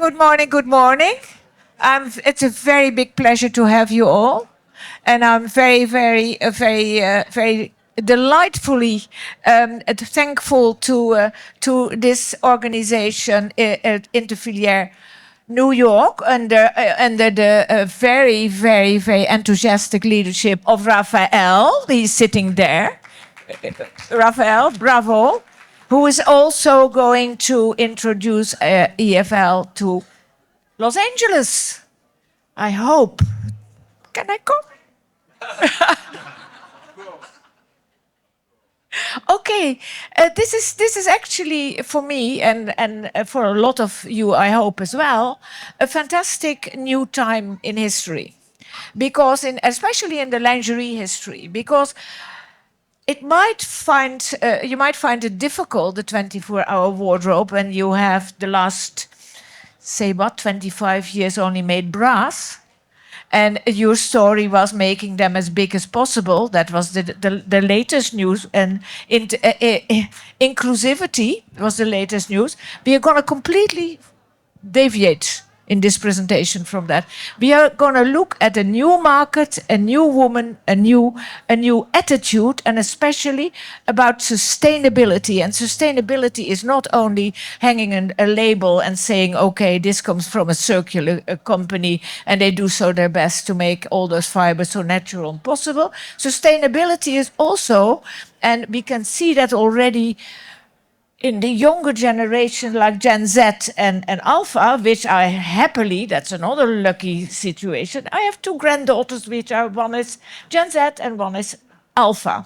Good morning, good morning. It's a very big pleasure to have you all. And I'm very delightfully thankful to this organization, Interfiliere New York, under the very enthusiastic leadership of Raphael. He's sitting there. Raphael, bravo, who is also going to introduce EFL to Los Angeles. I hope. Can I come? Okay, this is actually for me and for a lot of you, I hope as well, a fantastic new time in history, because especially in the lingerie history, because you might find it difficult, the 24-hour wardrobe, when you have the last, say what, 25 years only made bras. And your story was making them as big as possible. That was the latest news. And inclusivity was the latest news. We are going to completely deviate in this presentation from that. We are going to look at a new market, a new woman, a new attitude, and especially about sustainability. And sustainability is not only hanging a label and saying, okay, this comes from a circular company and they do so their best to make all those fibers so natural and possible. Sustainability is also, and we can see that already in the younger generation, like Gen Z and Alpha, which I happily, that's another lucky situation. I have two granddaughters, which are, one is Gen Z and one is Alpha.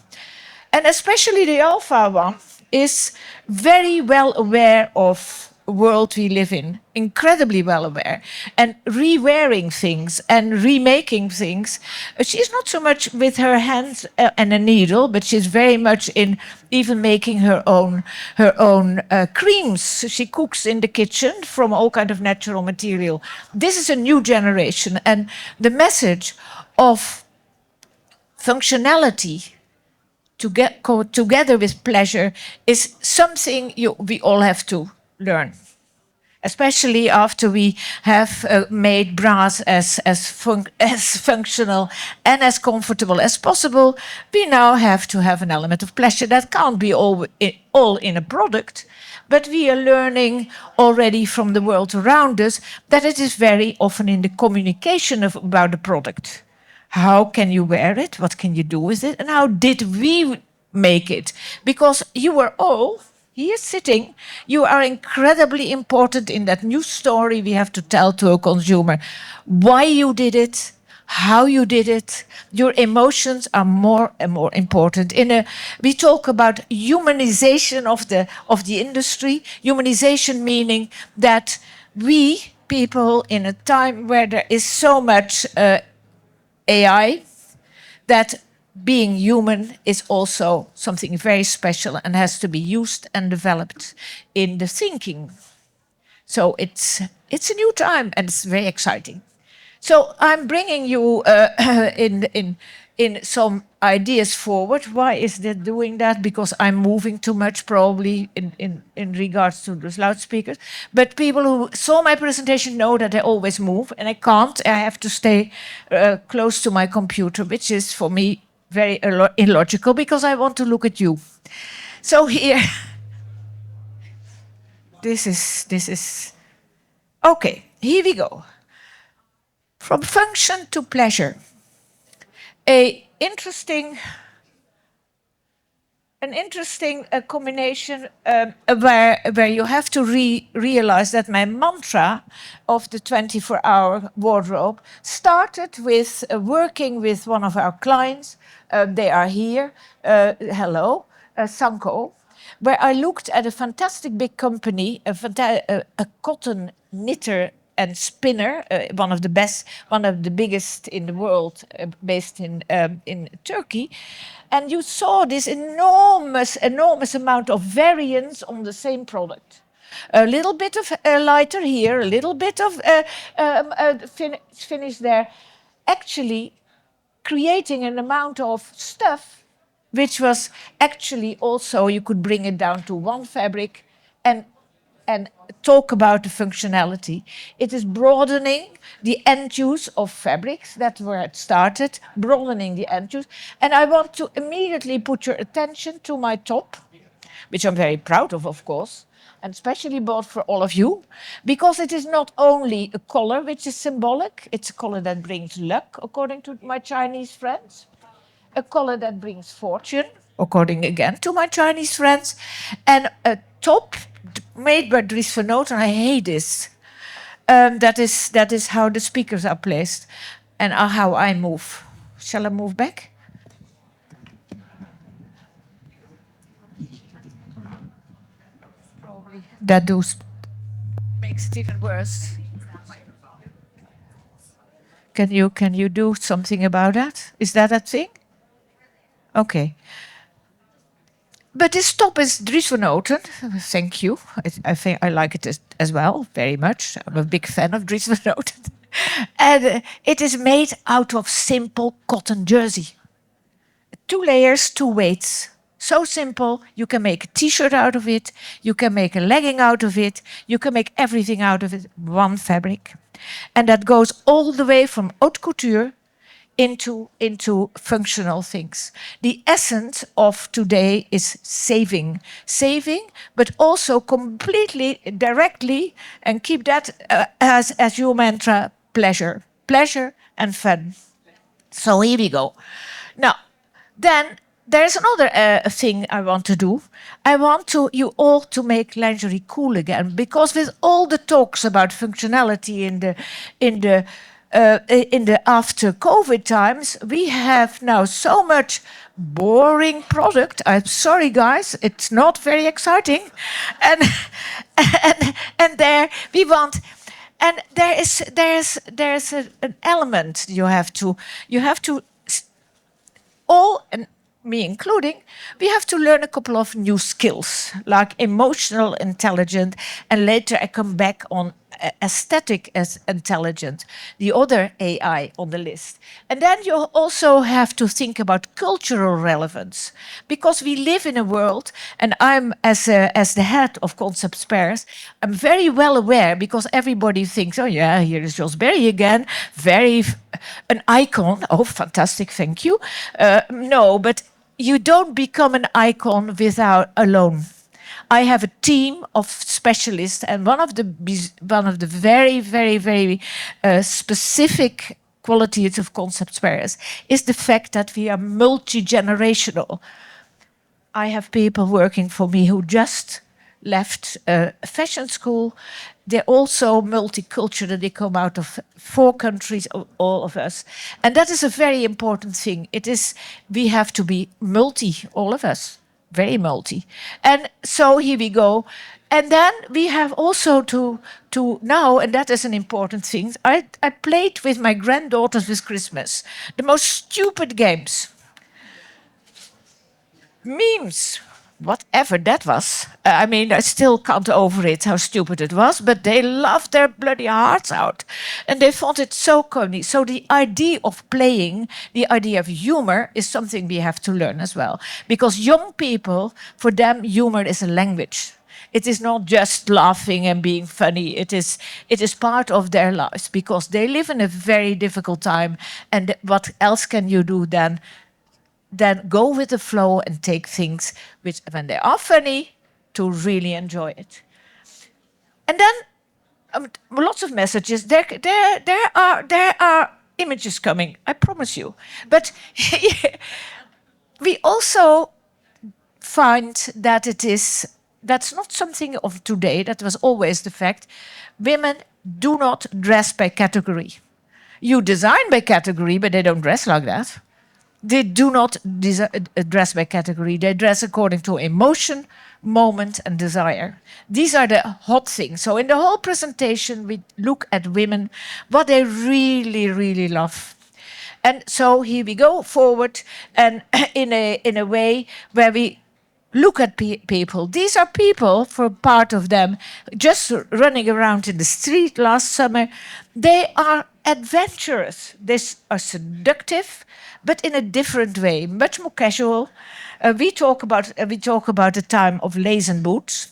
And especially the Alpha one is very well aware of world we live in, incredibly well aware, and re-wearing things and remaking things. She's not so much with her hands and a needle, but she's very much in even making her own creams. She cooks in the kitchen from all kind of natural material. This is a new generation, and the message of functionality to go together with pleasure is something we all have to learn, especially after we have made bras as functional and as comfortable as possible. We now have to have an element of pleasure that can't be all in a product, but we are learning already from the world around us that it is very often in the communication about the product. How can you wear it? What can you do with it? And how did we make it? Because you are all here sitting, you are incredibly important in that new story we have to tell to a consumer. Why you did it, how you did it. Your emotions are more and more important. We talk about humanization of the industry. Humanization meaning that we people in a time where there is so much AI, that being human is also something very special and has to be used and developed in the thinking. So it's a new time and it's very exciting. So I'm bringing you in some ideas forward. Why is that doing that? Because I'm moving too much probably in regards to those loudspeakers. But people who saw my presentation know that I always move and I can't. I have to stay close to my computer, which is for me very illogical because I want to look at you. So here, this is, okay, here we go. From function to pleasure. An interesting combination where you have to realize that my mantra of the 24-hour wardrobe started with working with one of our clients. They are here. Hello, Sanko. Where I looked at a fantastic big company, a cotton knitter and spinner, one of the biggest in the world, based in Turkey. And you saw this enormous amount of variance on the same product. A little bit of lighter here, a little bit of finish there. Actually creating an amount of stuff which was actually also, you could bring it down to one fabric and and talk about the functionality. It is broadening the end use of fabrics. That's where it started, broadening the end use. And I want to immediately put your attention to my top, which I'm very proud of course, and especially bought for all of you, because it is not only a color which is symbolic, it's a color that brings luck, according to my Chinese friends, a color that brings fortune, according again to my Chinese friends, and a top made by Dries Van Noten. I hate this. That is how the speakers are placed and how I move. Shall I move back? Probably. That does makes it even worse. Can you do something about that? Is that a thing? Okay. But this top is Dries Van Noten. Thank you. I think I like it as well, very much. I'm a big fan of Dries Van Noten. And it is made out of simple cotton jersey. 2 layers, 2 weights. So simple, you can make a t-shirt out of it, you can make a legging out of it, you can make everything out of it, one fabric. And that goes all the way from haute couture into functional things. The essence of today is saving, but also completely directly, and keep that as your mantra, pleasure and fun. So here we go. Now, then there's another thing I want to do. I want you all to make lingerie cool again, because with all the talks about functionality in the after COVID times, we have now so much boring product. I'm sorry, guys, it's not very exciting, and and there we want. And there's an element you have to all, and me including, we have to learn a couple of new skills, like emotional intelligence, and later I come back on aesthetic as intelligent, the other AI on the list. And then you also have to think about cultural relevance, because we live in a world, and I'm as the head of Concept Spares, I'm very well aware, because everybody thinks, oh yeah, here is Jos Berry again, an icon. Oh, fantastic, thank you. No, but you don't become an icon without alone. I have a team of specialists, and one of the very specific qualities of Concept Spares is the fact that we are multi-generational. I have people working for me who just left fashion school. They're also multicultural. They come out of 4 countries, all of us. And that is a very important thing. We have to be multi, all of us, very multi. And so here we go. And then we have also to now, and that is an important thing, I played with my granddaughters this Christmas the most stupid games. Memes, whatever that was. I mean, I still can't over it how stupid it was, but they laughed their bloody hearts out. And they found it so funny. So the idea of playing, the idea of humor is something we have to learn as well. Because young people, for them, humor is a language. It is not just laughing and being funny. It is part of their lives, because they live in a very difficult time. And what else can you do than go with the flow and take things which, when they are funny, to really enjoy it. And then lots of messages. There are images coming, I promise you. But we also find that that's not something of today. That was always the fact. Women do not dress by category. You design by category, but they don't dress like that. They do not dress by category. They dress according to emotion, moment, and desire. These are the hot things. So in the whole presentation, we look at women, what they really, really love. And so here we go forward, and in a way where we look at people. These are people, for part of them, just running around in the street last summer. They are adventurous. They are seductive, but in a different way, much more casual. We talk about the time of lace and boots.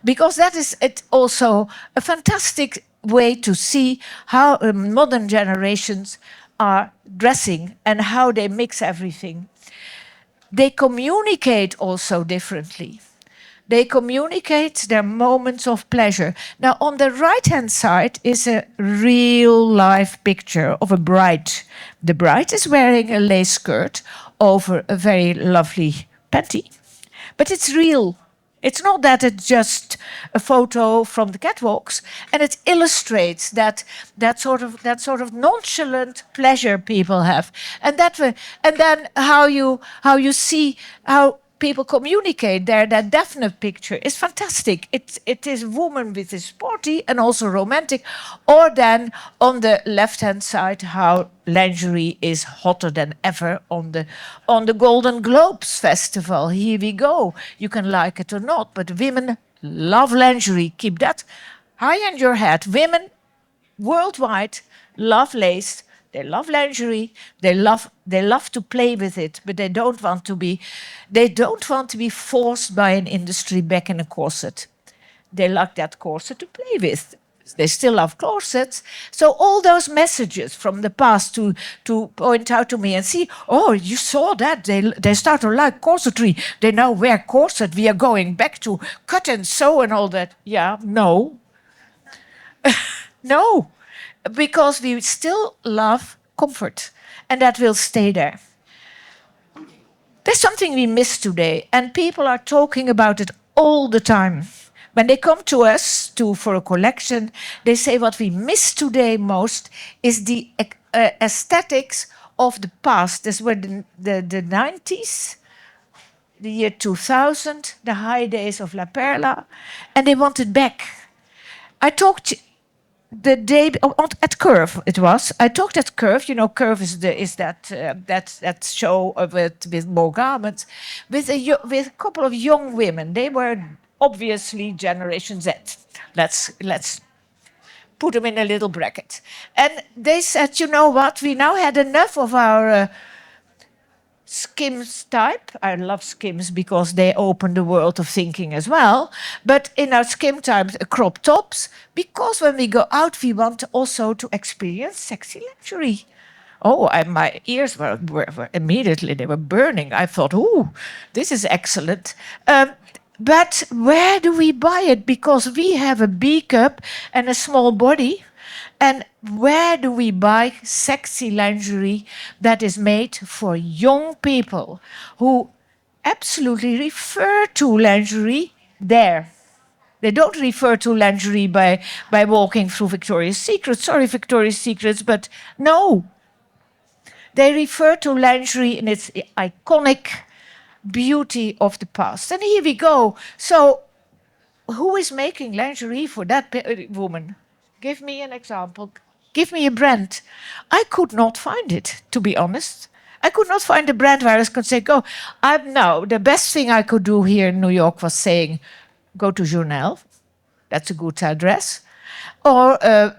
because that is it also a fantastic way to see how modern generations are dressing and how they mix everything. They communicate also differently. They communicate their moments of pleasure. Now, on the right-hand side is a real-life picture of a bride. The bride is wearing a lace skirt over a very lovely panty, but it's real. It's not that it's just a photo from the catwalks, and it illustrates that sort of nonchalant pleasure people have, and and then how you see how people communicate there. That definite picture is fantastic. It is woman with is sporty and also romantic, or then on the left hand side how lingerie is hotter than ever on the Golden Globes festival. Here we go. You can like it or not, but women love lingerie. Keep that high in your head. Women worldwide love lace. They love lingerie. They love to play with it, but they don't want to be forced by an industry back in a corset. They like that corset to play with. They still love corsets. So all those messages from the past to point out to me and see, oh, you saw that. They start to like corsetry. They now wear corset. We are going back to cut and sew and all that. Yeah, no. No, because we still love comfort, and that will stay there. There's something we miss today, and people are talking about it all the time. When they come to us for a collection, they say what we miss today most is the aesthetics of the past. This were the 90s, the year 2000, the high days of La Perla, and they want it back. I talked the day at Curve. It was. I talked at Curve. You know, Curve is that show with more garments, with a couple of young women. They were obviously Generation Z. Let's put them in a little bracket. And they said, you know what? We now had enough of our Skims type. I love Skims because they open the world of thinking as well. But in our Skim type, crop tops, because when we go out, we want also to experience sexy lingerie. Oh, my ears were immediately, they were burning. I thought, ooh, this is excellent. But where do we buy it? Because we have a B cup and a small body. And where do we buy sexy lingerie that is made for young people who absolutely refer to lingerie there? They don't refer to lingerie by walking through Victoria's Secret. Sorry, Victoria's Secrets, but no. They refer to lingerie in its iconic beauty of the past. And here we go. So, who is making lingerie for that woman? Give me an example. Give me a brand. I could not find it, to be honest. I could not find a brand where I could say, go. No, the best thing I could do here in New York was saying, go to Journal. That's a good address. Or I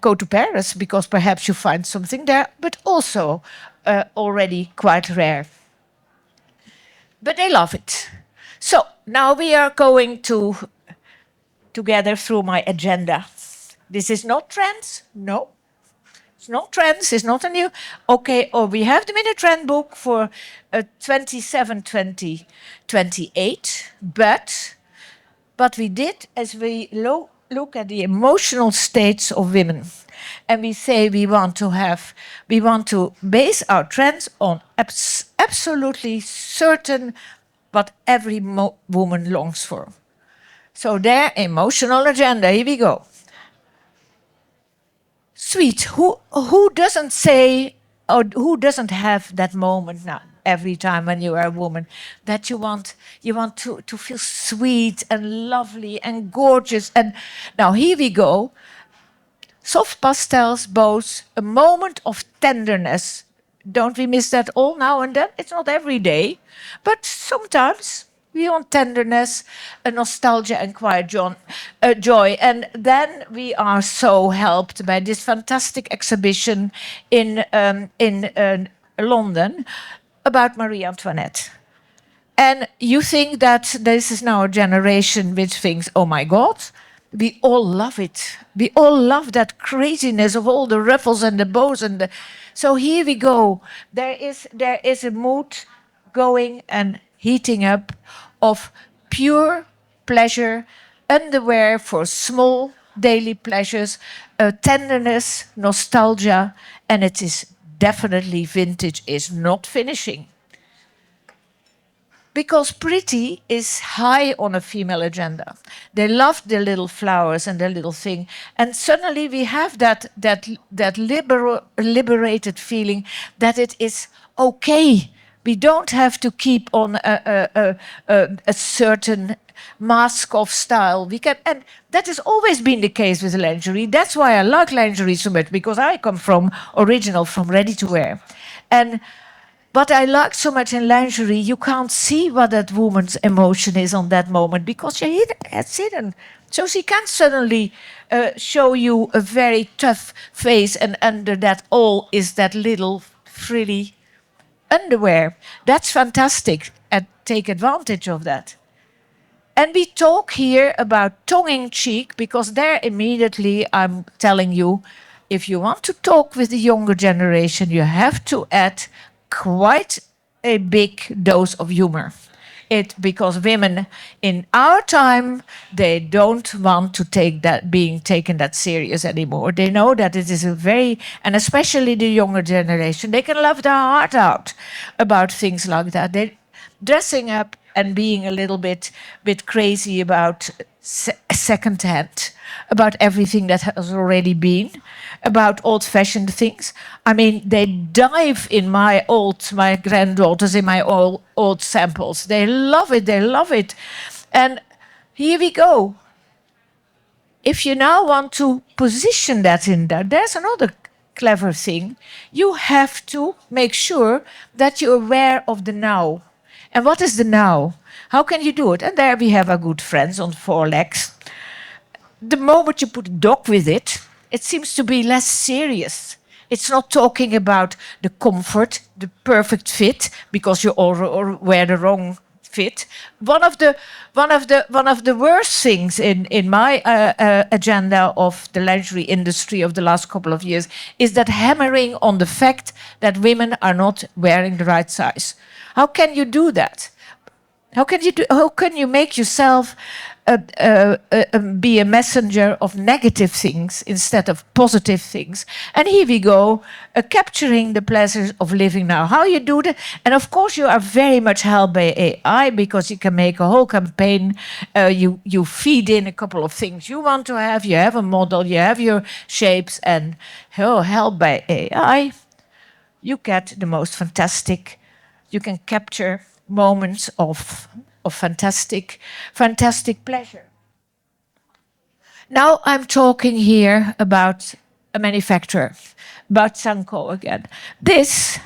go to Paris because perhaps you find something there, but also already quite rare. But they love it. So now we are going together through my agenda. This is not trends, no. It's not trends, it's not a new. Okay, or we have them in a trend book for 27, 20, 28, but what we did is we look at the emotional states of women, and we say we want to base our trends on absolutely certain what every woman longs for. So their emotional agenda, here we go. Sweet, who doesn't say, or who doesn't have that moment now, every time when you are a woman, that you want to feel sweet and lovely and gorgeous. And now here we go. Soft pastels, bows, a moment of tenderness. Don't we miss that all now and then? It's not every day, but sometimes we want tenderness, a nostalgia and quiet joy. And then we are so helped by this fantastic exhibition in London about Marie Antoinette. And you think that this is now a generation which thinks, oh my God, we all love it. We all love that craziness of all the ruffles and the bows and the. So here we go. There is a mood going and heating up of pure pleasure, underwear for small daily pleasures, tenderness, nostalgia, and it is definitely vintage is not finishing. Because pretty is high on a female agenda. They love the little flowers and the little thing. And suddenly we have that liberated feeling that it is okay. We don't have to keep on a certain mask of style. We can, and that has always been the case with lingerie. That's why I like lingerie so much, because I come from original, from ready to wear. And what I like so much in lingerie, you can't see what that woman's emotion is on that moment because it's hidden. So she can suddenly show you a very tough face, and under that all is that little frilly underwear. That's fantastic, and take advantage of that. And we talk here about tongue in cheek because there immediately I'm telling you, if you want to talk with the younger generation, you have to add quite a big dose of humor. Because women in our time, they don't want to take that being taken that serious anymore. They know that it is a very, and especially the younger generation, they can laugh their heart out about things like that. They dressing up and being a little bit crazy about secondhand, about everything that has already been, about old-fashioned things. I mean, they dive in my granddaughters, in my old samples. They love it, they love it. And here we go. If you now want to position that in there, there's another clever thing. You have to make sure that you're aware of the now. And what is the now? How can you do it? And there we have our good friends on four legs. The moment you put a dog with it, it seems to be less serious. It's not talking about the comfort, the perfect fit, because you or wear the wrong fit. One of the worst things in my agenda of the lingerie industry of the last couple of years is that hammering on the fact that women are not wearing the right size. How can you do that? How can you make yourself be a messenger of negative things instead of positive things? And here we go, capturing the pleasures of living now. How you do that? And of course, you are very much helped by AI because you can make a whole campaign. You feed in a couple of things you want to have. You have a model. You have your shapes, and helped by AI, you get the most fantastic. You can capture moments of fantastic pleasure. Now I'm talking here about a manufacturer, about Sanko again. These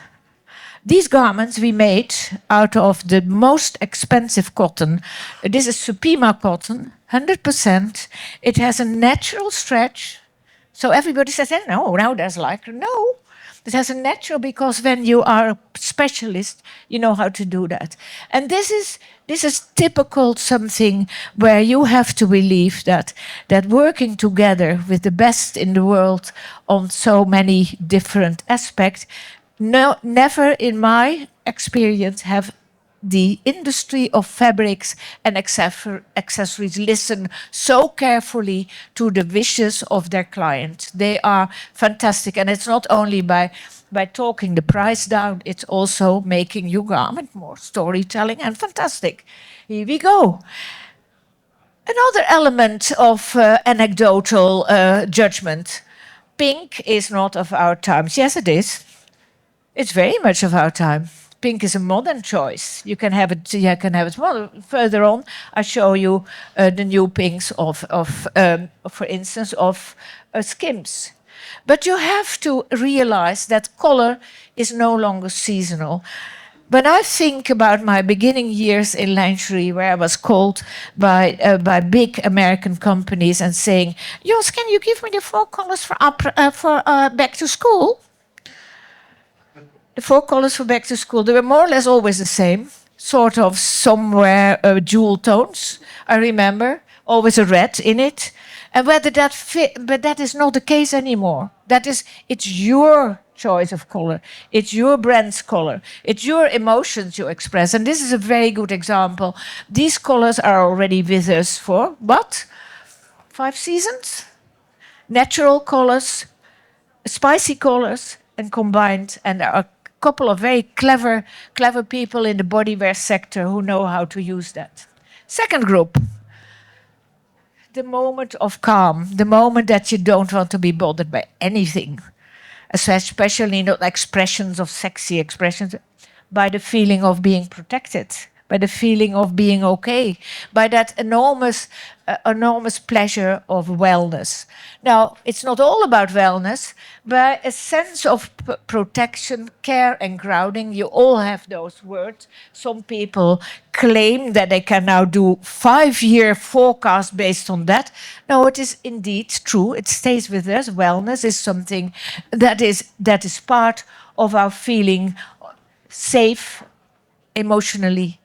garments we made out of the most expensive cotton. This is Supima cotton, 100%. It has a natural stretch. So everybody says, no, now there's lycra. No, it has a natural, because when you are a specialist, you know how to do that. And this is typical something where you have to believe that working together with the best in the world on so many different aspects, never in my experience have the industry of fabrics and accessories listen so carefully to the wishes of their client. They are fantastic. And it's not only by talking the price down, it's also making your garment more storytelling and fantastic. Here we go. Another element of anecdotal judgment. Pink is not of our times. Yes, it is. It's very much of our time. Pink is a modern choice. You can have it. You can have it further on. I show you the new pinks for instance, of Skims. But you have to realize that color is no longer seasonal. When I think about my beginning years in lingerie, where I was called by big American companies and saying, "Jos, can you give me the 4 colors for back to school?" The 4 colors for back to school, they were more or less always the same. sort of somewhere jewel tones. I remember always a red in it, and whether that fit, but that is not the case anymore. It's your choice of color, it's your brand's color, it's your emotions you express, and this is a very good example. These colors are already with us for what, 5 seasons? Natural colors, spicy colors, and combined. And there are a couple of very clever people in the bodywear sector who know how to use that. Second group, the moment of calm, the moment that you don't want to be bothered by anything, especially not expressions of sexy expressions, by the feeling of being protected, by the feeling of being okay, by that enormous pleasure of wellness. Now, it's not all about wellness, but a sense of protection, care, and grounding. You all have those words. Some people claim that they can now do 5-year forecast based on that. No, it is indeed true. It stays with us. Wellness is something that is part of our feeling safe emotionally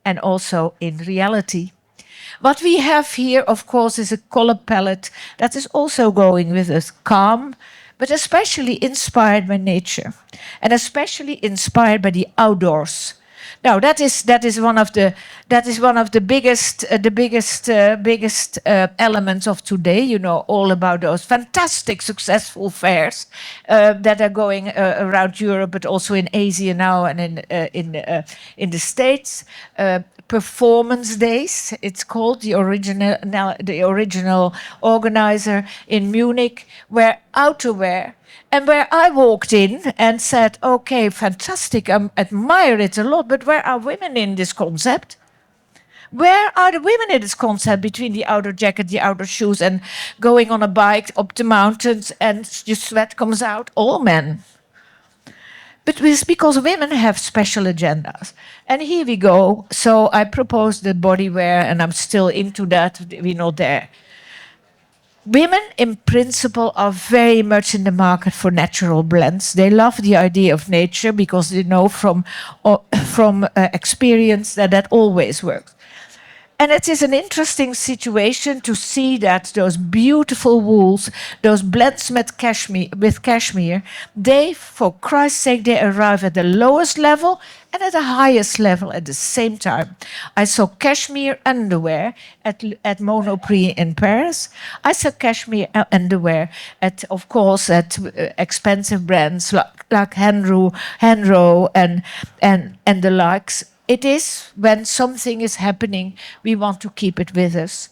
and also in reality. What we have here, of course, is a color palette that is also going with us, calm, but especially inspired by nature, and especially inspired by the outdoors. Now that is one of the biggest elements of today. You know all about those fantastic successful fairs that are going around Europe, but also in Asia now and in the States. Performance days, it's called, the original organizer in Munich, where outerwear, and where I walked in and said, okay, fantastic, I admire it a lot, but where are women in this concept? Where are the women in this concept between the outer jacket, the outer shoes, and going on a bike up the mountains and your sweat comes out? All men. But it's because women have special agendas. And here we go. So I proposed the bodywear, and I'm still into that. We're not there. Women, in principle, are very much in the market for natural blends. They love the idea of nature because they know from experience that that always works. And it is an interesting situation to see that those beautiful wools, those blends with cashmere, they, for Christ's sake, they arrive at the lowest level and at the highest level at the same time. I saw cashmere underwear at Monoprix in Paris. I saw cashmere underwear of course, at expensive brands like Henro and the likes. It is when something is happening, we want to keep it with us.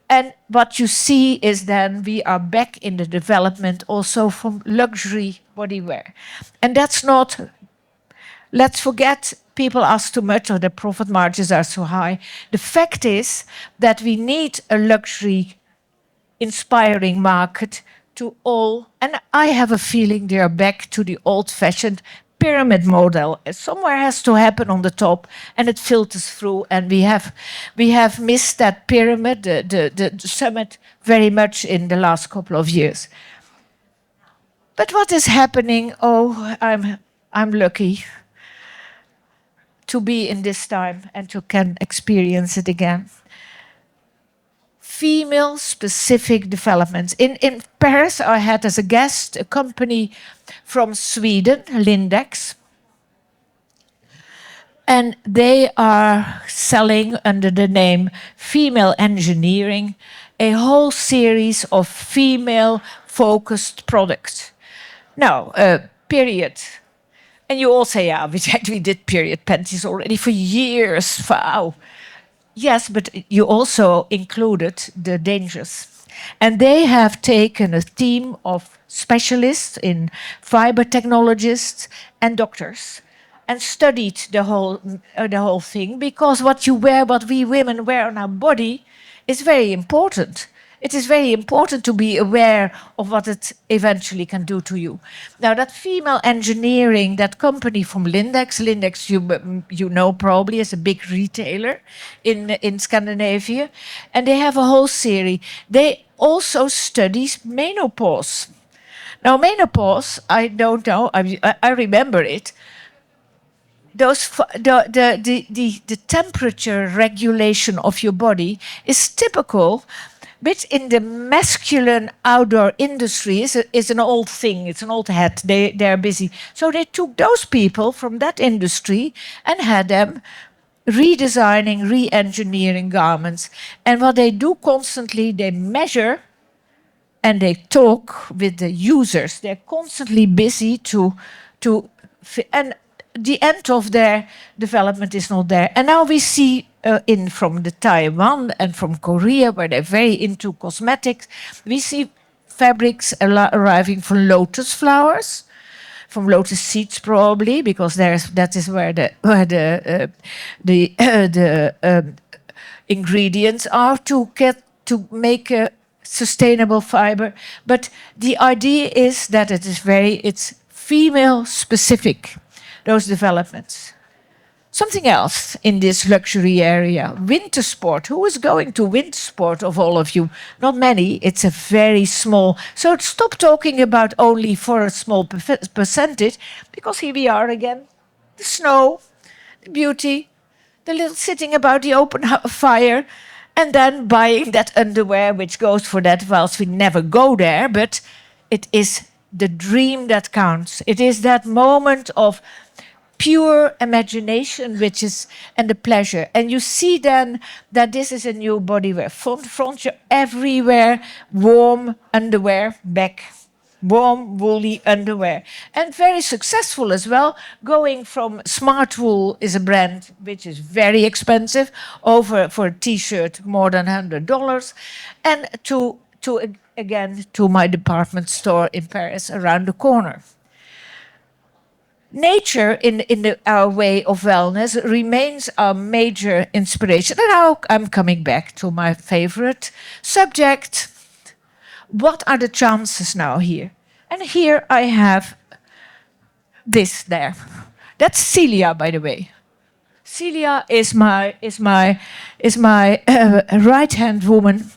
And what you see is then we are back in the development also from luxury bodywear. And that's not, let's forget people ask too much or the profit margins are so high. The fact is that we need a luxury inspiring market to all, and I have a feeling they are back to the old-fashioned pyramid model. Somewhere has to happen on the top, and it filters through. And we have missed that pyramid, the summit, very much in the last couple of years. But what is happening? Oh, I'm lucky to be in this time and to can experience it again. Female-specific developments. In Paris, I had as a guest a company from Sweden, Lindex. And they are selling under the name Female Engineering a whole series of female-focused products. Now, period. And you all say, yeah, we did period panties already for years. Wow. Yes, but you also included the dangers. And they have taken a team of specialists in fiber technologists and doctors and studied the whole thing, because what you wear, what we women wear on our body is very important. It is very important to be aware of what it eventually can do to you. Now, that female engineering, that company from Lindex, you know probably is a big retailer in Scandinavia, and they have a whole series. They also study menopause. Now, menopause, I don't know, I remember it. the temperature regulation of your body is typical, which in the masculine outdoor industry is an old thing. It's an old hat. They're busy. So they took those people from that industry and had them redesigning, re-engineering garments. And what they do constantly, they measure and they talk with the users. They're constantly busy and the end of their development is not there. And now we see in from the Taiwan and from Korea, where they're very into cosmetics, we see fabrics arriving from lotus flowers, from lotus seeds probably, because that is where the ingredients are to make a sustainable fiber. But the idea is that it's female specific, those developments. Something else in this luxury area, winter sport. Who is going to winter sport of all of you? Not many. It's a very small. So stop talking about only for a small percentage, because here we are again. The snow, the beauty, the little sitting about the open fire, and then buying that underwear, which goes for that, whilst we never go there, but it is the dream that counts. It is that moment of pure imagination, which is, and the pleasure. And you see then that this is a new bodywear. Front everywhere, warm underwear, back, warm woolly underwear, and very successful as well. Going from Smart Wool is a brand which is very expensive, over for a T-shirt more than $100, and again to my department store in Paris around the corner. Nature in our way of wellness remains our major inspiration. And now I'm coming back to my favorite subject. What are the chances now here? And here I have this there. That's Celia, by the way. Celia is my right-hand woman.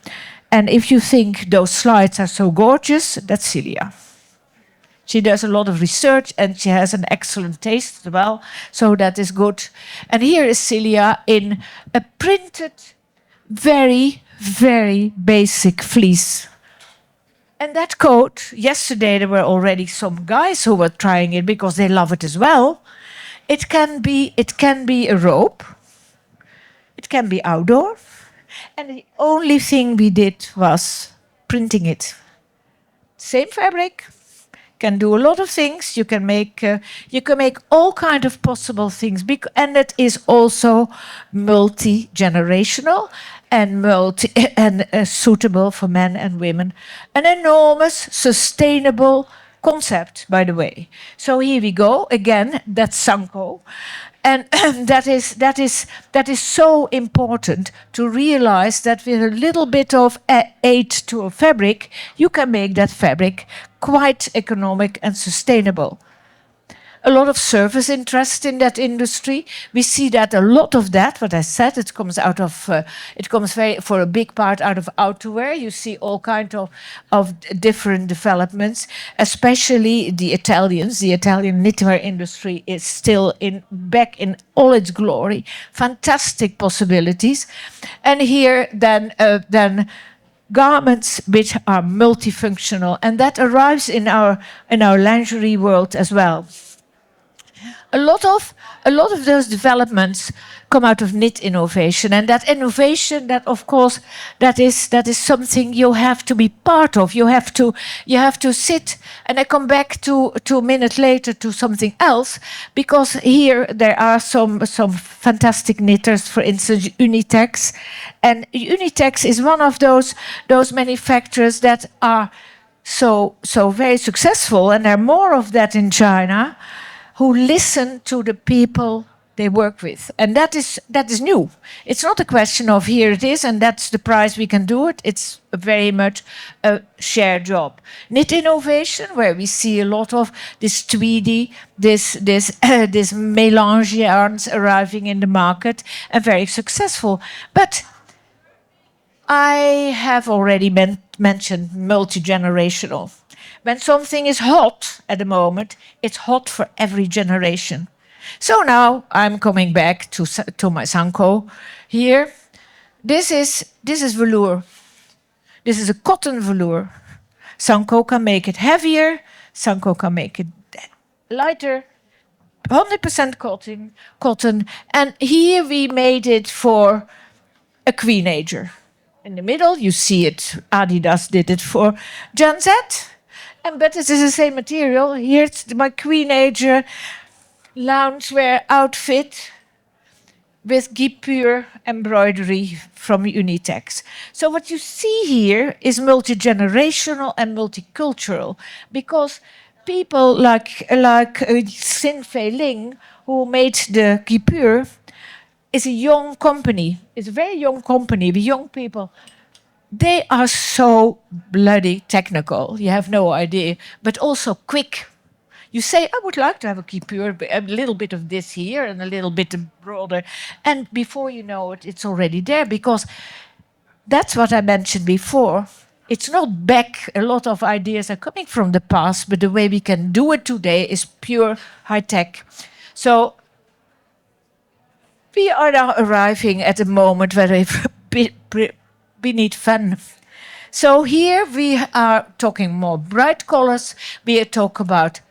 And if you think those slides are so gorgeous, that's Celia. She does a lot of research and she has an excellent taste as well, so that is good. And here is Celia in a printed, very, very basic fleece. And that coat, yesterday there were already some guys who were trying it because they love it as well. It can be a robe, it can be outdoor, and the only thing we did was printing it. Same fabric. Can do a lot of things. You can make all kind of possible things, and it is also multi-generational and suitable for men and women. An enormous sustainable concept, by the way. So here we go again. That's Sanko. And that is so important to realize that with a little bit of aid to a fabric, you can make that fabric quite economic and sustainable. A lot of service interest in that industry. We see that a lot of that, what I said, it comes for a big part out of outerwear. You see all kinds of different developments, especially the Italians. The Italian knitwear industry is still back in all its glory. Fantastic possibilities. And here then garments which are multifunctional, and that arrives in our lingerie world as well. A lot of those developments come out of knit innovation, and that innovation, that of course, that is something you have to be part of. You have to sit, and I come back to a minute later to something else, because here there are some fantastic knitters, for instance, Unitex, and Unitex is one of those manufacturers that are so very successful, and there are more of that in China, who listen to the people they work with. And that is new. It's not a question of here it is and that's the price we can do it. It's very much a shared job. Knit innovation, where we see a lot of this tweedy, this mélange yarns arriving in the market and very successful. But I have already mentioned multi-generational. When something is hot at the moment, it's hot for every generation. So now I'm coming back to my Sanko here. This is velour. This is a cotton velour. Sanko can make it heavier. Sanko can make it lighter. 100% cotton. And here we made it for a queenager. In the middle, you see it. Adidas did it for Gen Z. But it is the same material. Here's my queenager loungewear outfit with guipure embroidery from Unitex. So what you see here is multi-generational and multicultural, because people like Sin Fei Ling, who made the guipure, is a young company. It's a very young company with young people. They are so bloody technical. You have no idea, but also quick. You say, I would like to have a guipure, a little bit of this here and a little bit broader. And before you know it, it's already there, because that's what I mentioned before. It's not back. A lot of ideas are coming from the past, but the way we can do it today is pure high tech. So we are now arriving at a moment where we need fun. So here we are talking more bright colors. We talk about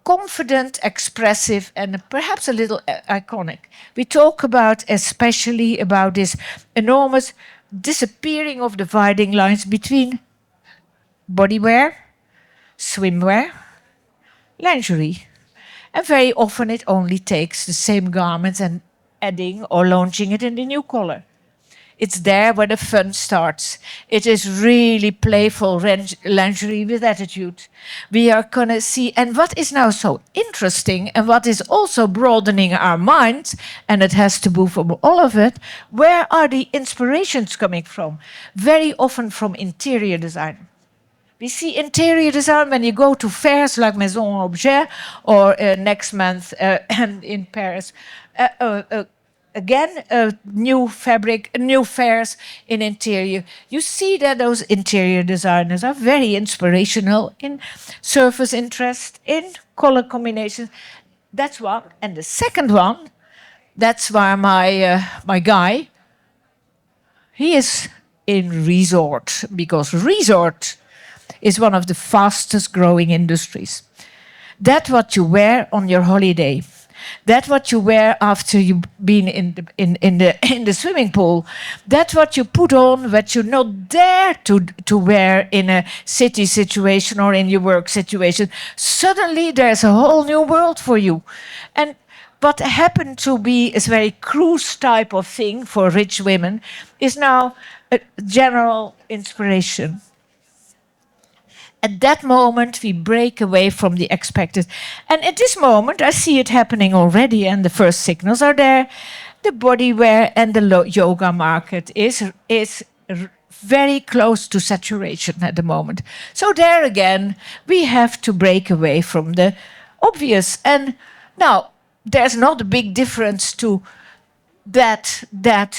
confident, expressive, and perhaps a little iconic. We talk about especially about this enormous disappearing of dividing lines between bodywear, swimwear, lingerie. And very often it only takes the same garments and adding or launching it in the new color. It's there where the fun starts. It is really playful lingerie with attitude. We are going to see, and what is now so interesting and what is also broadening our minds, and it has to do from all of it, where are the inspirations coming from? Very often from interior design. We see interior design when you go to fairs like Maison Objet or next month in Paris. Again, new fabric, new fairs in interior. You see that those interior designers are very inspirational in surface interest, in color combinations. That's one. And the second one, that's why my guy, he is in resort, because resort is one of the fastest growing industries. That's what you wear on your holiday. That's what you wear after you've been in the swimming pool. That's what you put on, what you not dare to wear in a city situation or in your work situation. Suddenly there's a whole new world for you. And what happened to be a very cruise type of thing for rich women is now a general inspiration. At that moment, we break away from the expected. And at this moment, I see it happening already, and the first signals are there. The bodywear and the yoga market is very close to saturation at the moment. So there again, we have to break away from the obvious. And now, there's not a big difference to that,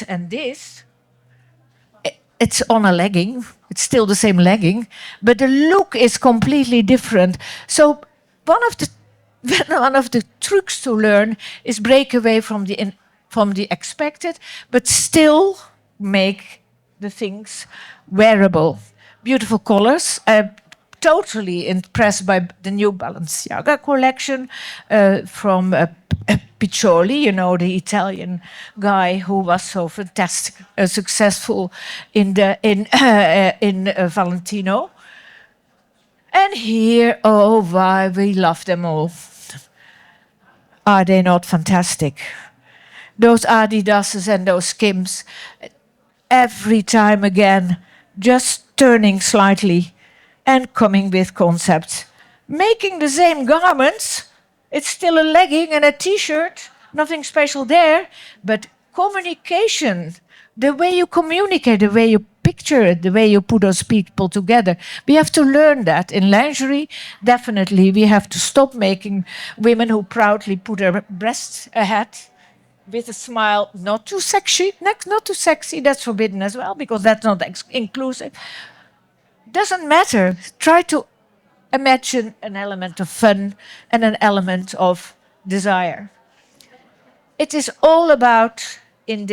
and this. It's on a legging. It's still the same legging, but the look is completely different. So one of the tricks to learn is break away from the expected, but still make the things wearable. Beautiful colors. Totally impressed by the new Balenciaga collection from Piccioli, you know, the Italian guy who was so fantastic, successful in Valentino. And here, oh, why we love them all. Are they not fantastic? Those Adidas's and those Skims, every time again, just turning slightly and coming with concepts. Making the same garments, it's still a legging and a t-shirt, nothing special there, but communication, the way you communicate, the way you picture it, the way you put those people together. We have to learn that. In lingerie, definitely, we have to stop making women who proudly put their breasts ahead with a smile, not too sexy, not too sexy, that's forbidden as well, because that's not inclusive. Doesn't matter. Try to imagine an element of fun and an element of desire. it is all about in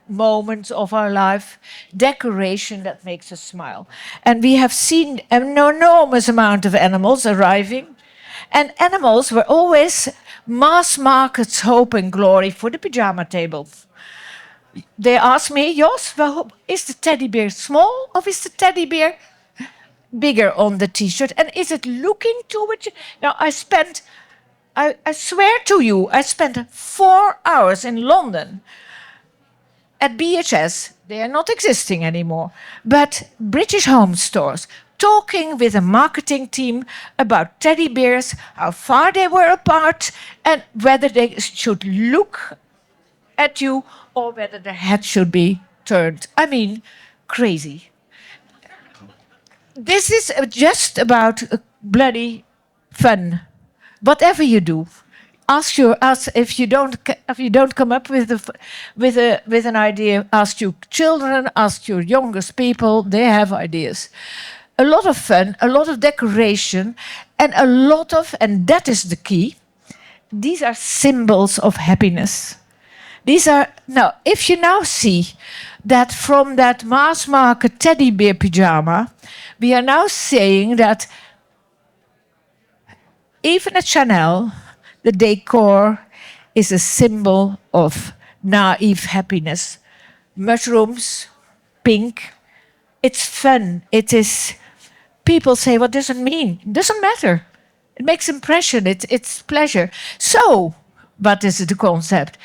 moments of our life decoration that makes us smile. And we have seen an enormous amount of animals arriving, and animals were always mass market's hope and glory for the pajama table. They asked me, Jos, well, is the teddy bear small or is the teddy bear bigger on the t-shirt, and is it looking toward you? Now I swear to you, I spent 4 hours in London at BHS. They are not existing anymore, but British home stores, talking with a marketing team about teddy bears, how far they were apart, and whether they should look at you or whether their head should be turned. I mean, crazy. This is just about bloody fun. Whatever you do, ask if you don't come up with an idea. Ask your children, ask your youngest people. They have ideas. A lot of fun, a lot of decoration, and and that is the key. These are symbols of happiness. These are now. If you now see that from that mass market teddy bear pyjama, we are now saying that even at Chanel, the decor is a symbol of naive happiness. Mushrooms, pink. It's fun. It is. People say, "What does it mean?" It doesn't matter. It makes impression. It's pleasure. So, what is the concept?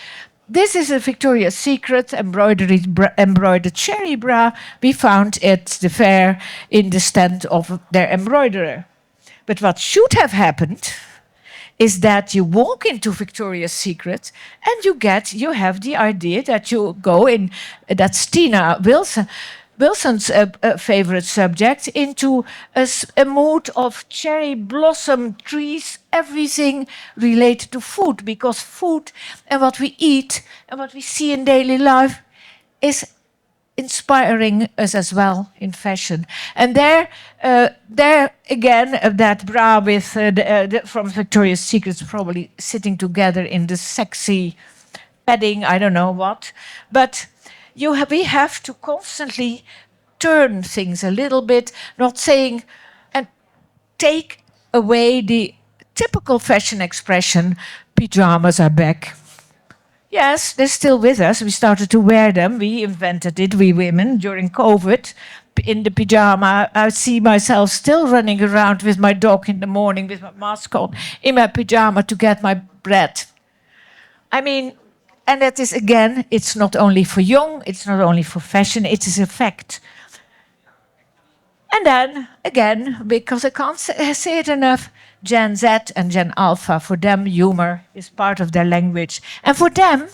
This is a Victoria's Secret embroidered cherry bra we found at the fair in the stand of their embroiderer. But what should have happened is that you walk into Victoria's Secret and you have the idea that you go in, that's Tina Wilson's favorite subject, into a mood of cherry blossom trees, everything related to food, because food and what we eat and what we see in daily life is inspiring us as well in fashion. And there again, that bra with from Victoria's Secret is probably sitting together in the sexy padding, I don't know what, but we have to constantly turn things a little bit, not saying, and take away the typical fashion expression, pajamas are back. Yes, they're still with us. We started to wear them. We invented it, we women, during COVID. In the pyjama, I see myself still running around with my dog in the morning with my mask on, in my pyjama to get my bread. I mean, and that is, again, it's not only for young, it's not only for fashion, it is a fact. And then, again, because I can't say it enough, Gen Z and Gen Alpha, for them, humor is part of their language. And for them,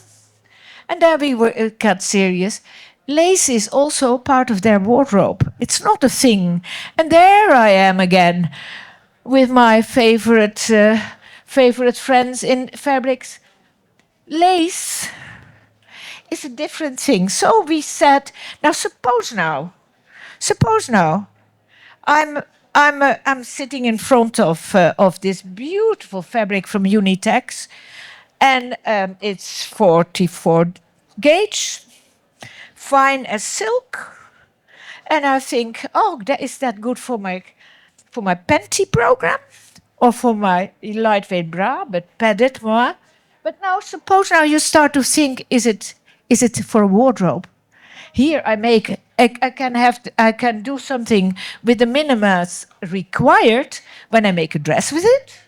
and there we got serious, lace is also part of their wardrobe. It's not a thing. And there I am again with my favorite friends in fabrics. Lace is a different thing. So we said, now suppose now, I'm sitting in front of this beautiful fabric from Unitex, and it's 44 gauge, fine as silk, and I think, oh, is that good for my panty program, or for my lightweight bra, but padded more? But now, suppose now you start to think, is it for a wardrobe? Here I can do something with the minimums required when I make a dress with it.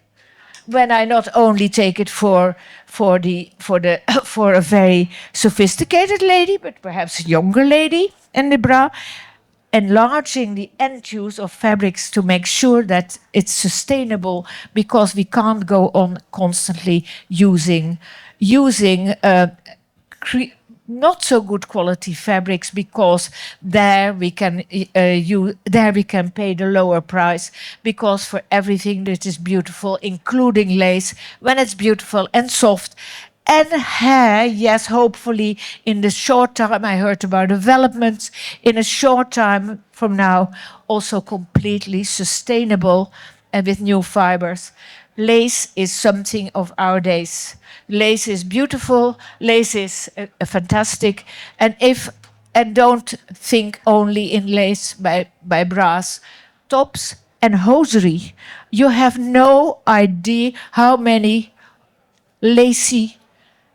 When I not only take it for a very sophisticated lady, but perhaps a younger lady in the bra, enlarging the end use of fabrics to make sure that it's sustainable, because we can't go on constantly using not so good quality fabrics, because there we can pay the lower price, because for everything that is beautiful, including lace, when it's beautiful and soft, and hair, yes, hopefully in the short time, I heard about developments, in a short time from now, also completely sustainable and with new fibers. lace is something of our days. Lace is beautiful. Lace is fantastic, and don't think only in lace by bras, tops and hosiery. You have no idea how many lacy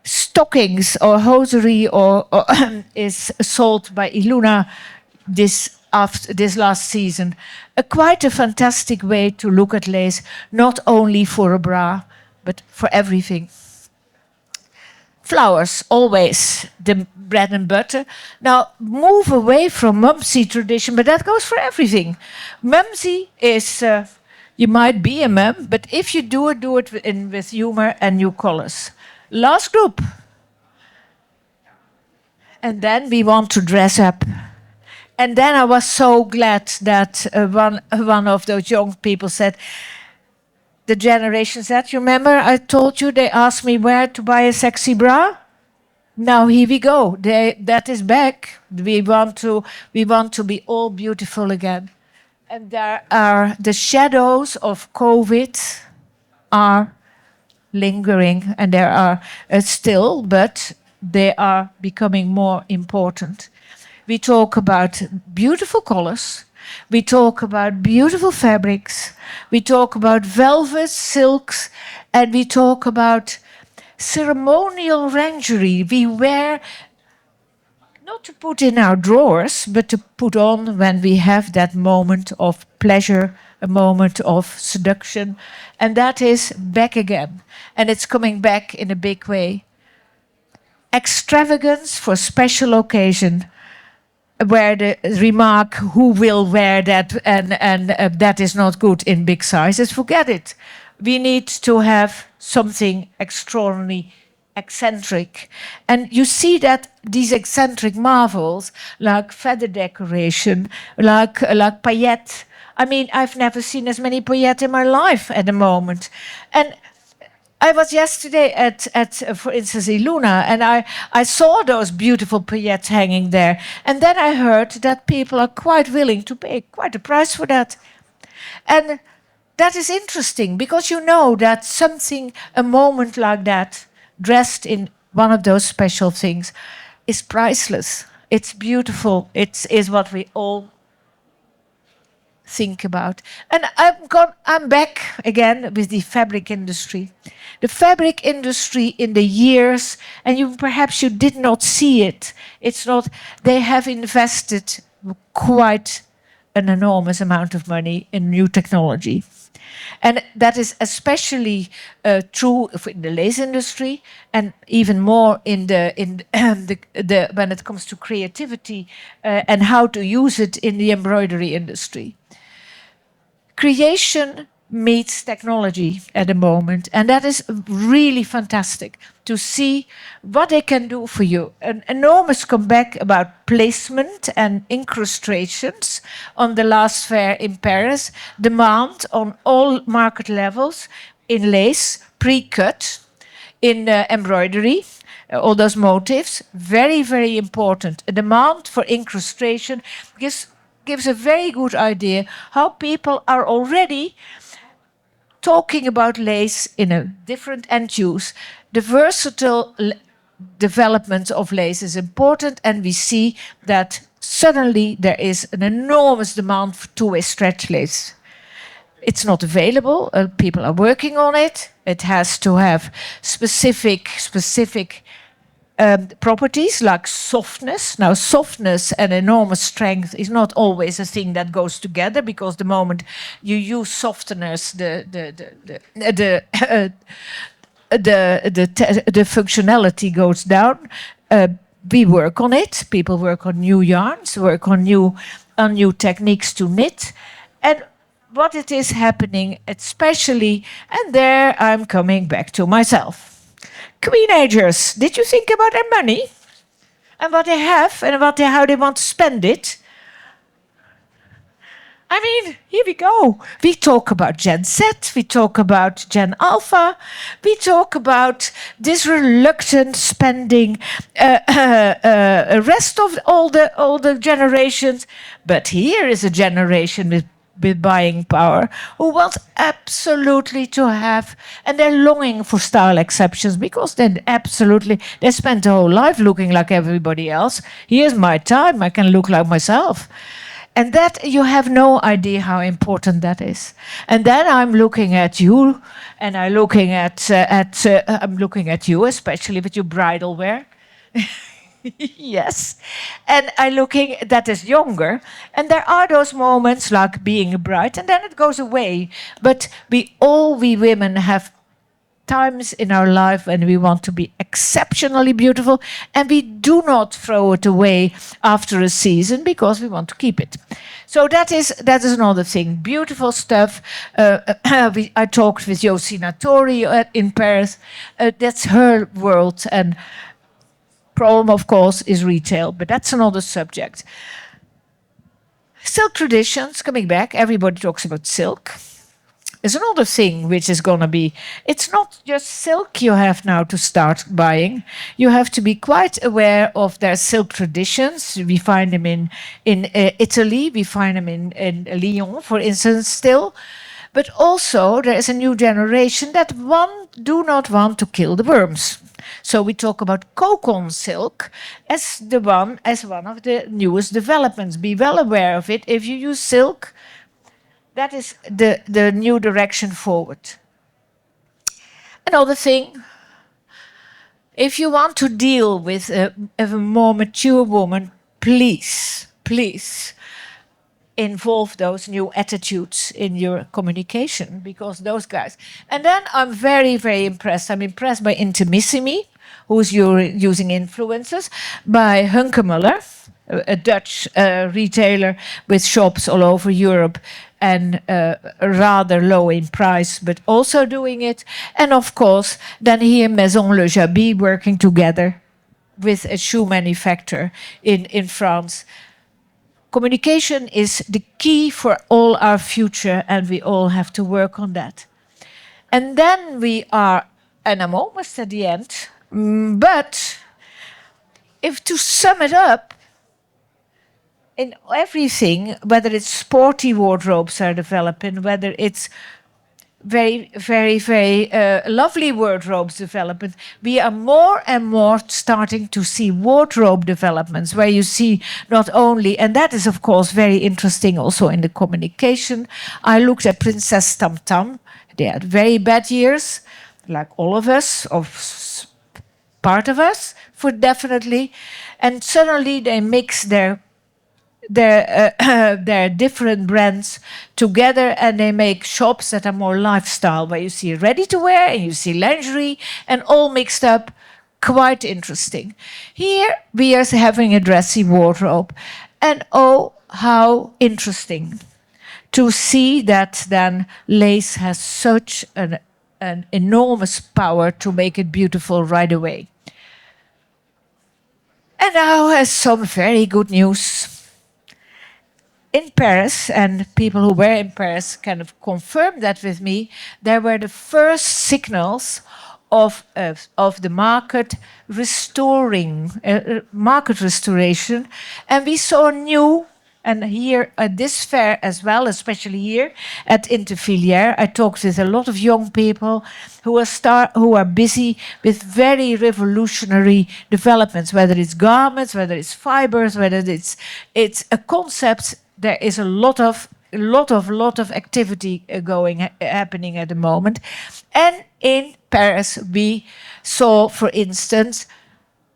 stockings or hosiery or is sold by Iluna this last season. Quite a fantastic way to look at lace, not only for a bra, but for everything. Flowers, always the bread and butter. Now, move away from mumsy tradition, but that goes for everything. Mumsy is, you might be a mum, but if you do it with humor and new colors. Last group. And then we want to dress up. And then I was so glad that one of those young people said, the Generation Z, you remember I told you they asked me where to buy a sexy bra? Now here we go. That is back. We want to be all beautiful again. And there are the shadows of COVID are lingering, and there are still, but they are becoming more important. We talk about beautiful colors. We talk about beautiful fabrics. We talk about velvets, silks, and we talk about ceremonial lingerie. We wear not to put in our drawers, but to put on when we have that moment of pleasure, a moment of seduction. And that is back again. And it's coming back in a big way. Extravagance for special occasion, where the remark, who will wear that, and that is not good in big sizes, forget it. We need to have something extraordinary, eccentric. And you see that these eccentric marvels, like feather decoration, like paillettes. I mean, I've never seen as many paillettes in my life at the moment. And I was yesterday at for instance, Iluna, and I saw those beautiful paillettes hanging there. And then I heard that people are quite willing to pay quite a price for that. And that is interesting, because you know that something, a moment like that, dressed in one of those special things, is priceless. It's beautiful. It is what we all think about. And I'm back again with the fabric industry. The fabric industry in the years, and perhaps you did not see it. It's not, they have invested quite an enormous amount of money in new technology. And that is especially true in the lace industry, and even more in the when it comes to creativity and how to use it in the embroidery industry. Creation meets technology at the moment, and that is really fantastic to see what they can do for you. An enormous comeback about placement and incrustations on the last fair in Paris, demand on all market levels in lace, pre-cut, in embroidery, all those motifs, very, very important. A demand for incrustation gives a very good idea how people are already talking about lace in a different end use. The versatile development of lace is important, and we see that suddenly there is an enormous demand for two-way stretch lace. It's not available. People are working on it. It has to have specific properties like softness. Now, softness and enormous strength is not always a thing that goes together, because the moment you use softeners, the functionality goes down. We work on it. People work on new yarns, work on new techniques to knit, and what it is happening, especially, and there I'm coming back to myself. Queenagers, did you think about their money and what they have and how they want to spend it? I mean, here we go. We talk about Gen Z, we talk about Gen Alpha, we talk about this reluctant spending, rest of all the generations. But here is a generation with with buying power, who want absolutely to have, and they're longing for style exceptions because they spent their whole life looking like everybody else. Here's my time, I can look like myself. And that you have no idea how important that is. And then I'm looking at you, and I'm looking at you, especially with your bridal wear. Yes. And I'm looking that is younger. And there are those moments like being a bride, and then it goes away. But we women have times in our life when we want to be exceptionally beautiful, and we do not throw it away after a season because we want to keep it. So that is another thing. Beautiful stuff. I talked with Josina Tori in Paris. That's her world, and problem, of course, is retail, but that's another subject. Silk traditions, coming back, everybody talks about silk. Is another thing which is going to be, it's not just silk you have now to start buying. You have to be quite aware of their silk traditions. We find them in Italy, we find them in Lyon, for instance, still. But also there is a new generation that do not want to kill the worms. So we talk about cocon silk as one of the newest developments. Be well aware of it. If you use silk, that is the new direction forward. Another thing, if you want to deal with a more mature woman, please involve those new attitudes in your communication, because those guys. And then I'm very, very impressed. I'm impressed by Intimissimi, who's using influencers, by Hunkemuller, a Dutch retailer with shops all over Europe, and rather low in price, but also doing it. And of course, then here Maison Le Jabby working together with a shoe manufacturer in France. Communication is the key for all our future, and we all have to work on that. And then and I'm almost at the end, but if to sum it up, in everything, whether it's sporty wardrobes are developing, whether it's very, very, very lovely wardrobes development, we are more and more starting to see wardrobe developments where you see not only, and that is of course very interesting also in the communication. I looked at Princess Tam Tam. They had very bad years, like all of us, of part of us, for definitely. And suddenly they mix their different brands together, and they make shops that are more lifestyle, where you see ready to wear and you see lingerie and all mixed up. Quite interesting. Here we are having a dressy wardrobe, and oh, how interesting to see that then lace has such an enormous power to make it beautiful right away. And now has some very good news. In Paris, and people who were in Paris kind of confirmed that with me, there were the first signals of the market market restoration, and we saw new. And here at this fair as well, especially here at Interfiliere, I talked with a lot of young people who are busy with very revolutionary developments, whether it's garments, whether it's fibers, whether it's a concept. There is a lot of activity happening at the moment. And in Paris, we saw, for instance,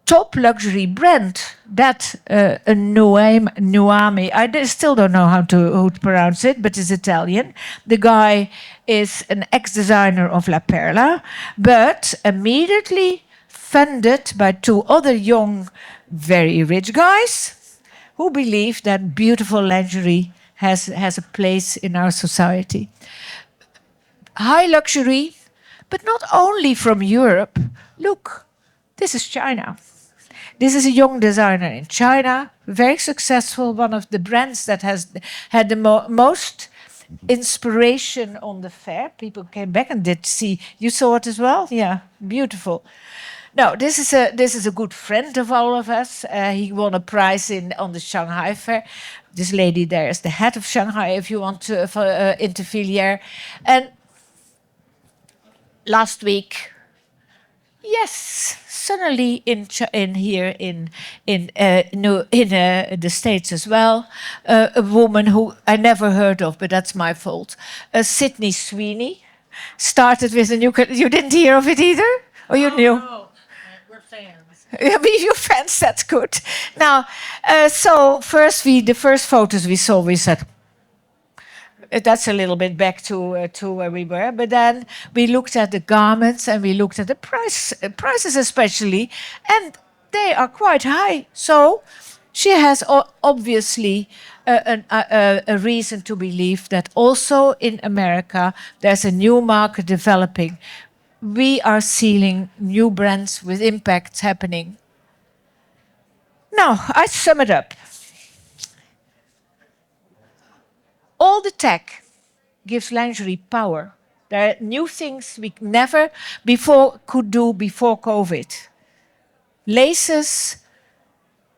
top luxury brand, that Nuami, I still don't know how to pronounce it, but it's Italian. The guy is an ex-designer of La Perla, but immediately funded by two other young, very rich guys who believe that beautiful lingerie has a place in our society. High luxury, but not only from Europe. Look, this is China. This is a young designer in China, very successful, one of the brands that has had the most inspiration on the fair. People came back and did see. You saw it as well? Yeah, beautiful. No, this is a good friend of all of us. He won a prize on the Shanghai Fair. This lady there is the head of Shanghai, if you want to, for Interfiliere. And last week, yes, suddenly in here in the States as well, a woman who I never heard of, but that's my fault. Sydney Sweeney started with a new. You didn't hear of it either, or you knew? No, we're fans. Yeah, your fans, that's good. Now, so first the first photos we saw, we said, that's a little bit back to where we were. But then we looked at the garments and we looked at the prices especially, and they are quite high. So she has obviously a reason to believe that also in America there's a new market developing. We are seeing new brands with impacts happening. Now, I sum it up. All the tech gives lingerie power. There are new things we never before could do before COVID. Laces,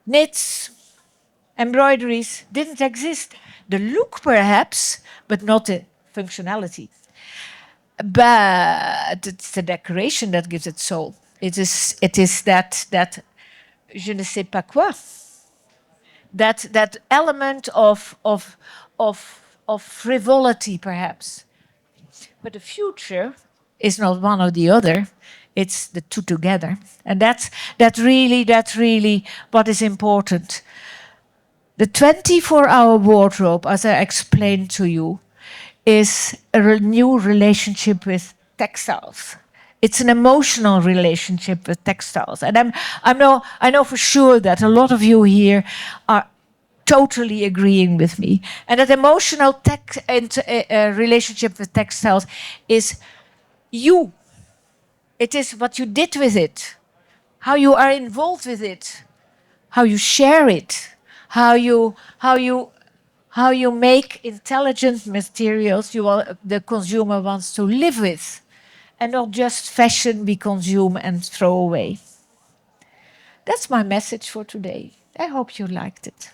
knits, embroideries didn't exist. The look perhaps, but not the functionality. But it's the decoration that gives it soul. It is that je ne sais pas quoi. That element of frivolity, perhaps. But the future is not one or the other; it's the two together, and that's really what is important. The 24-hour wardrobe, as I explained to you, is a new relationship with textiles. It's an emotional relationship with textiles, and I know for sure that a lot of you here are totally agreeing with me. And that emotional relationship with textiles is you. It is what you did with it, how you are involved with it, how you share it, how you make intelligent materials the consumer wants to live with, and not just fashion we consume and throw away. That's my message for today. I hope you liked it.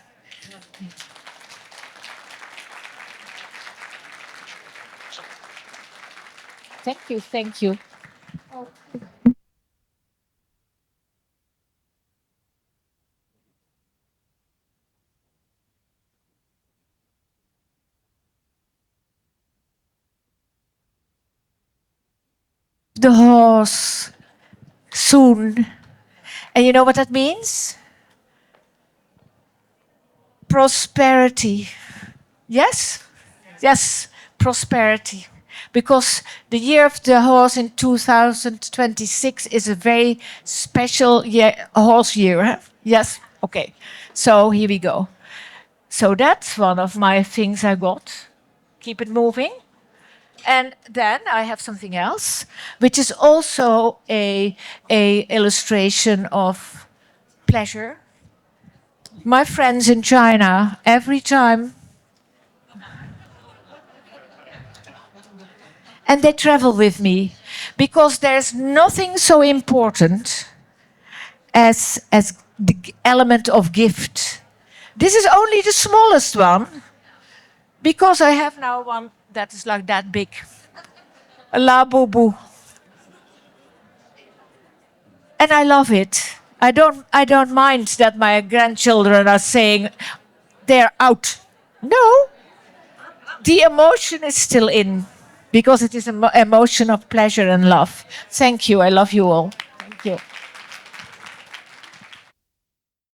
Thank you, thank you. The horse soon. And you know what that means? Prosperity. Yes? Yes, prosperity. Because the year of the horse in 2026 is a very special year, horse year. Huh? Yes? Okay. So here we go. So that's one of my things I got. Keep it moving. And then I have something else, which is also a illustration of pleasure. My friends in China, every time, and they travel with me, because there's nothing so important as the element of gift. This is only the smallest one, because I have now one that is like that big. A La Boubou. And I love it. I don't mind that my grandchildren are saying they're out. No, the emotion is still in, because it is an emotion of pleasure and love. Thank you. I love you all. Thank you.